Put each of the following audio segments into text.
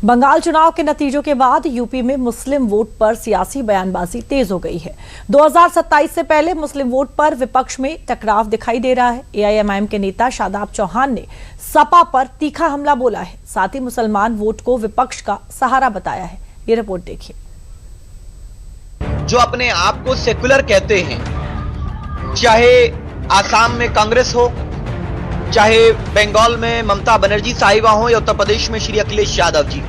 बंगाल चुनाव के नतीजों के बाद यूपी में मुस्लिम वोट पर सियासी बयानबाजी तेज हो गई है। 2027 से पहले मुस्लिम वोट पर विपक्ष में टकराव दिखाई दे रहा है। एआईएमआईएम के नेता शादाब चौहान ने सपा पर तीखा हमला बोला है, साथ ही मुसलमान वोट को विपक्ष का सहारा बताया है। ये रिपोर्ट देखिए। जो अपने आप को सेकुलर कहते हैं, चाहे आसाम में कांग्रेस हो, चाहे बंगाल में ममता बनर्जी साहिबा हो या उत्तर प्रदेश में श्री अखिलेश यादव जी,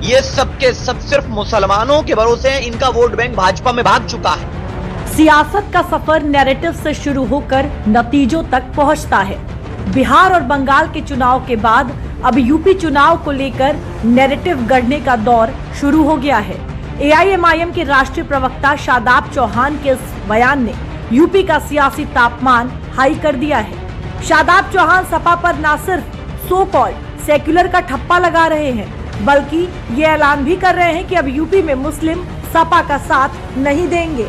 ये सब के सब सिर्फ मुसलमानों के भरोसे हैं। इनका वोट बैंक भाजपा में भाग चुका है। सियासत का सफर नैरेटिव से शुरू होकर नतीजों तक पहुंचता है। बिहार और बंगाल के चुनाव के बाद अब यूपी चुनाव को लेकर नैरेटिव गढ़ने का दौर शुरू हो गया है। एआईएमआईएम के राष्ट्रीय प्रवक्ता शादाब चौहान के इस बयान ने यूपी का सियासी तापमान हाई कर दिया है। शादाब चौहान सपा पर न सिर्फ सो कॉल्ड सेक्युलर का ठप्पा लगा रहे हैं, बल्कि ये ऐलान भी कर रहे हैं कि अब यूपी में मुस्लिम सपा का साथ नहीं देंगे।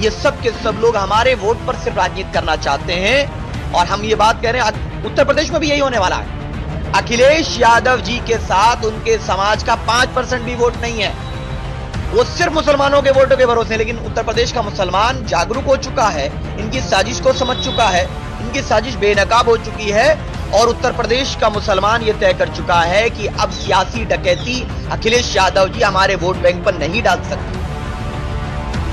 ये सब के सब लोग हमारे वोट पर सिर्फ राजनीति करना चाहते हैं और हम ये बात कह रहे हैं, उत्तर प्रदेश में भी यही होने वाला है। अखिलेश यादव जी के साथ उनके समाज का 5% भी वोट नहीं है। वो सिर्फ मुसलमानों के वोटों के भरोसे। लेकिन उत्तर प्रदेश का मुसलमान जागरूक हो चुका है, इनकी साजिश को समझ चुका है, इनकी साजिश बेनकाब हो चुकी है और उत्तर प्रदेश का मुसलमान ये तय कर चुका है कि अब सियासी डकैती अखिलेश यादव जी हमारे वोट बैंक पर नहीं डाल सकते।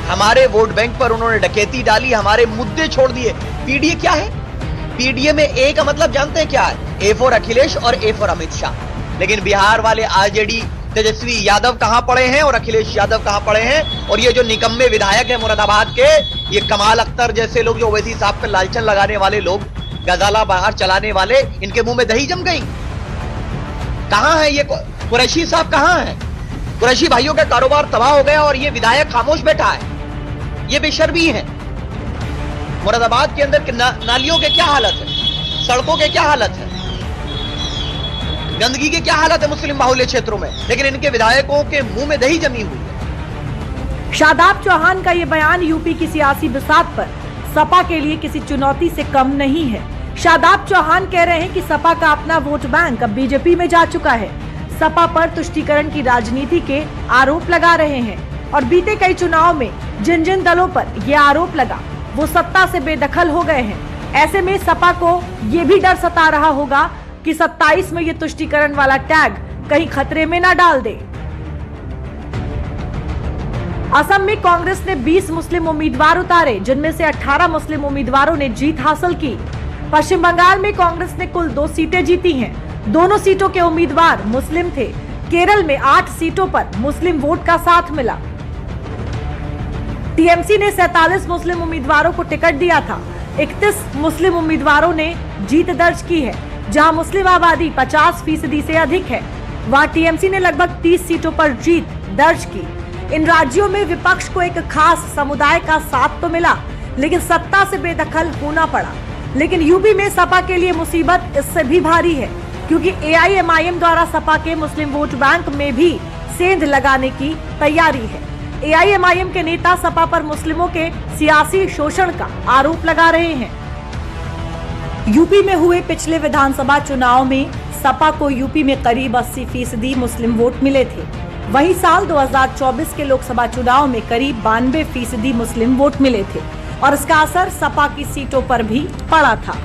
हमारे वोट बैंक पर उन्होंने डकैती डाली, हमारे मुद्दे छोड़ दिए। पीडीए क्या है? पीडीए में ए का मतलब जानते हैं क्या है? ए फॉर अखिलेश और ए फॉर अमित शाह। लेकिन बिहार वाले आरजेडी तेजस्वी यादव कहां पड़े हैं और अखिलेश यादव कहां पड़े हैं? और ये जो निकम्मे विधायक है मुरादाबाद के, ये कमाल अख्तर जैसे लोग, जो ओवैसी साहब पर लालचन लगाने वाले लोग, गजाला बाहर चलाने वाले, इनके मुंह में दही जम गई। कहां है ये कुरैशी साहब? कहां है? कुरैशी भाइयों का कारोबार तबाह हो गया और ये विधायक खामोश बैठा है। ये बेशर्मी है। मुरादाबाद के अंदर नालियों के क्या हालत है, सड़कों के क्या हालत है, गंदगी के क्या हालत है मुस्लिम बाहुल्य क्षेत्रों में, लेकिन इनके विधायकों के मुंह में दही जमी हुई है। शादाब चौहान का ये बयान यूपी की सियासी बिसात पर सपा के लिए किसी चुनौती से कम नहीं है। शादाब चौहान कह रहे हैं कि सपा का अपना वोट बैंक अब बीजेपी में जा चुका है। सपा पर तुष्टीकरण की राजनीति के आरोप लगा रहे हैं और बीते कई चुनाव में जिन जिन दलों पर ये आरोप लगा वो सत्ता से बेदखल हो गए हैं। ऐसे में सपा को ये भी डर सता रहा होगा कि 27 में ये तुष्टीकरण वाला टैग कहीं खतरे में ना डाल दे। असम में कांग्रेस ने 20 मुस्लिम उम्मीदवार उतारे, जिनमें से 18 मुस्लिम उम्मीदवारों ने जीत हासिल की। पश्चिम बंगाल में कांग्रेस ने कुल 2 सीटें जीती हैं। दोनों सीटों के उम्मीदवार मुस्लिम थे। केरल में 8 सीटों पर मुस्लिम वोट का साथ मिला। टीएमसी ने 47 मुस्लिम उम्मीदवारों को टिकट दिया था। 31 मुस्लिम उम्मीदवारों ने जीत दर्ज की है। जहां मुस्लिम आबादी 50% से अधिक है, वहां टीएमसी ने लगभग 30 सीटों पर जीत दर्ज की। इन राज्यों में विपक्ष को एक खास समुदाय का साथ तो मिला, लेकिन सत्ता से बेदखल होना पड़ा। लेकिन यूपी में सपा के लिए मुसीबत इससे भी भारी है, क्योंकि एआईएमआईएम द्वारा सपा के मुस्लिम वोट बैंक में भी सेंध लगाने की तैयारी है। एआईएमआईएम के नेता सपा पर मुस्लिमों के सियासी शोषण का आरोप लगा रहे हैं। यूपी में हुए पिछले विधानसभा चुनाव में सपा को यूपी में करीब 80% मुस्लिम वोट मिले थे। वहीं साल 2024 के लोकसभा चुनाव में करीब 92% मुस्लिम वोट मिले थे और इसका असर सपा की सीटों पर भी पड़ा था।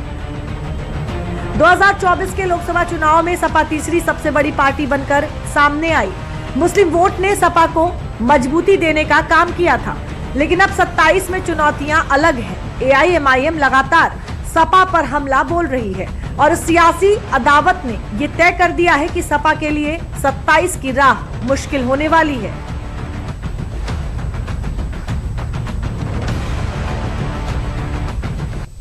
2024 के लोकसभा चुनाव में सपा तीसरी सबसे बड़ी पार्टी बनकर सामने आई। मुस्लिम वोट ने सपा को मजबूती देने का काम किया था, लेकिन अब 27 में चुनौतियां अलग हैं। एआईएमआईएम लगातार सपा पर हमला बोल रही है और सियासी अदावत ने ये तय कर दिया है कि सपा के लिए 27 की राह मुश्किल होने वाली है।